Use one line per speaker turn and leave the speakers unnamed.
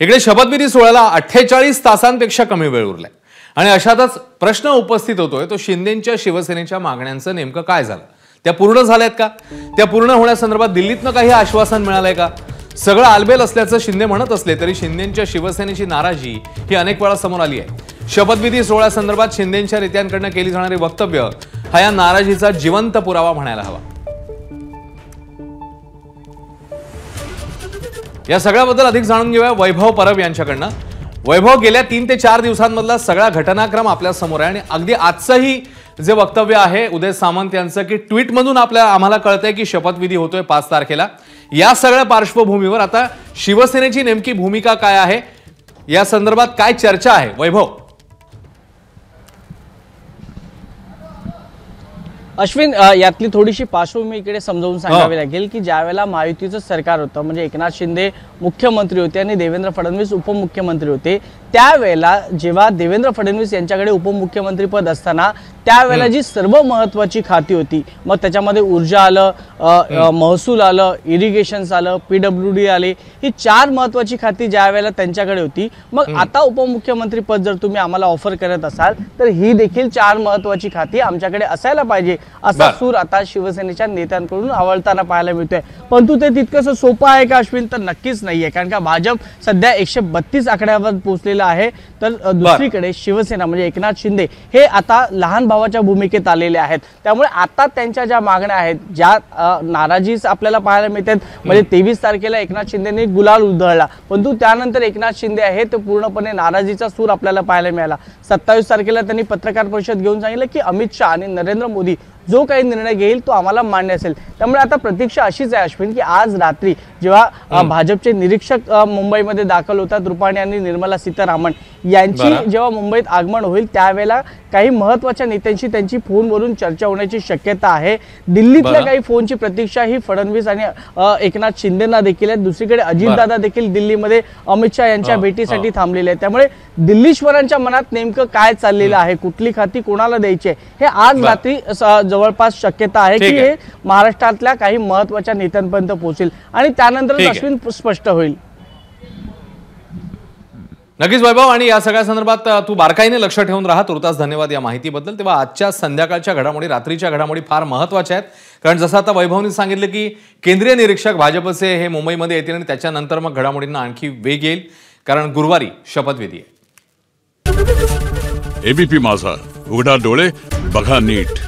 इकडे शपथविधी सोहळ्याला 48 तासांपेक्षा कमी वेळ उरलाय आणि अशातच प्रश्न उपस्थित होतोय तो शिंदेंच्या शिवसेनेच्या मागण्यांचं नेमकं काय झालं, त्या पूर्ण झाल्यात का? त्या पूर्ण होण्यासंदर्भात दिल्लीतनं काही आश्वासन मिळालंय का? सगळं आलबेल असल्याचं शिंदे म्हणत असले तरी शिंदेंच्या शिवसेनेची नाराजी ही अनेक वेळा समोर आली आहे। शपथविधी सोहळ्यासंदर्भात शिंदेंच्या नेत्यांकडून केली जाणारी वक्तव्य हा या नाराजीचा जिवंत पुरावा म्हणायला हवा। या सगळ्याबद्दल अधिक जाणून घेऊया वैभव परब यांच्याकडनं। वैभव, गेल्या 3 ते 4 दिवसांमधला सगळा घटनाक्रम आपल्या समोर आहे आणि अगदी आजचंही जे वक्तव्य आहे उदय सामंत यांचं की ट्विट मधून आम्हाला कळतंय की शपथविधी होतोय 5 तारखेला। या सगळ्या पार्श्वभूमीवर आता शिवसेनेची नेमकी भूमिका काय आहे, या संदर्भात काय चर्चा आहे? वैभव।
अश्विन, यातली थोडीशी पार्श्वभूमी इकडे समजावून सांगावी लागेल की ज्यावेळेला महायुतीचं सरकार होतं, म्हणजे एकनाथ शिंदे मुख्यमंत्री होते आणि देवेंद्र फडणवीस उपमुख्यमंत्री होते, त्यावेळेला जेव्हा देवेंद्र फडणवीस यांच्याकडे उपमुख्यमंत्री पद असताना त्यावेळेला जी सर्व महत्वाची खाती होती, मग त्याच्यामध्ये ऊर्जा आलं, महसूल आलं, इरिगेशन्स आलं, पीडब्ल्यूडी आले, ही 4 महत्वाची खाती ज्या वेळेला त्यांच्याकडे होती। मग आता उपमुख्यमंत्री पद जर तुम्ही आम्हाला ऑफर करत असाल तर ही देखील 4 महत्वाची खाती आमच्याकडे असायला पाहिजे असा सूर आता शिवसेनेच्या नेत्यांकडून आवळताना पाहायला मिळतोय। परंतु ते तितकंसं सोपं आहे का अश्विन? तर नक्कीच नाहीये, कारण का भाजप सध्या 132 आकड्यावर पोहोचलेला आहे, तर दुसरीकडे शिवसेना म्हणजे एकनाथ शिंदे हे आता लहान भावाच्या भूमिकेत आलेले आहेत। त्यामुळे आता त्यांच्या ज्या मागण्या आहेत, ज्या नाराजी आपल्याला पाहायला मिळतात, म्हणजे 23 तारखेला एकनाथ शिंदेने गुलाल उधळला, परंतु त्यानंतर एकनाथ शिंदे आहे तो पूर्णपणे नाराजीचा सूर आपल्याला पाहायला मिळाला। 27 तारखेला त्यांनी पत्रकार परिषद घेऊन सांगितलं की अमित शहा आणि नरेंद्र मोदी जो काही निर्णय घेईल तो आम्हाला मान्य असेल। त्यामुळे आता प्रतीक्षा अशीच आहे अश्विन की आज रात्री जेव्हा भाजपचे निरीक्षक मुंबईमध्ये दाखल होतात, रुपाणी आणि निर्मला सीतारामन यांची जेव्हा मुंबईत आगमन होईल त्यावेळेला काही महत्वाच्या नेत्यांशी त्यांची फोनवरून चर्चा होण्याची शक्यता आहे। दिल्लीतल्या काही फोनची प्रतीक्षा ही फडणवीस आणि एकनाथ शिंदेना देखील आहे। दुसरीकडे अजितदादा देखील दिल्लीमध्ये अमित शहा यांच्या भेटीसाठी थांबलेले आहेत। त्यामुळे दिल्लीश्वरांच्या मनात नेमकं काय चाललेलं आहे, कुठली खाती कोणाला द्यायची हे आज रात्री जवळपास शक्यता आहे की हे महाराष्ट्रातल्या काही महत्वाच्या नेत्यांपर्यंत पोहोचेल आणि त्यानंतर अश्विन स्पष्ट होईल।
नक्कीच वैभव, आणि या सगळ्या संदर्भात तू बारकाईने लक्ष ठेवून राहा। तुर्तास धन्यवाद या माहितीबद्दल। तेव्हा आजच्या संध्याकाळच्या घडामोडी, रात्रीच्या घडामोडी फार महत्त्वाच्या आहेत, कारण जसं आता वैभवने सांगितलं की केंद्रीय निरीक्षक भाजपचे हे मुंबईमध्ये येतील आणि त्याच्यानंतर मग घडामोडींना आणखी वेग येईल, कारण गुरुवारी शपथविधी आहे।
एबीपी माझा, उघडा डोळे बघा नीट।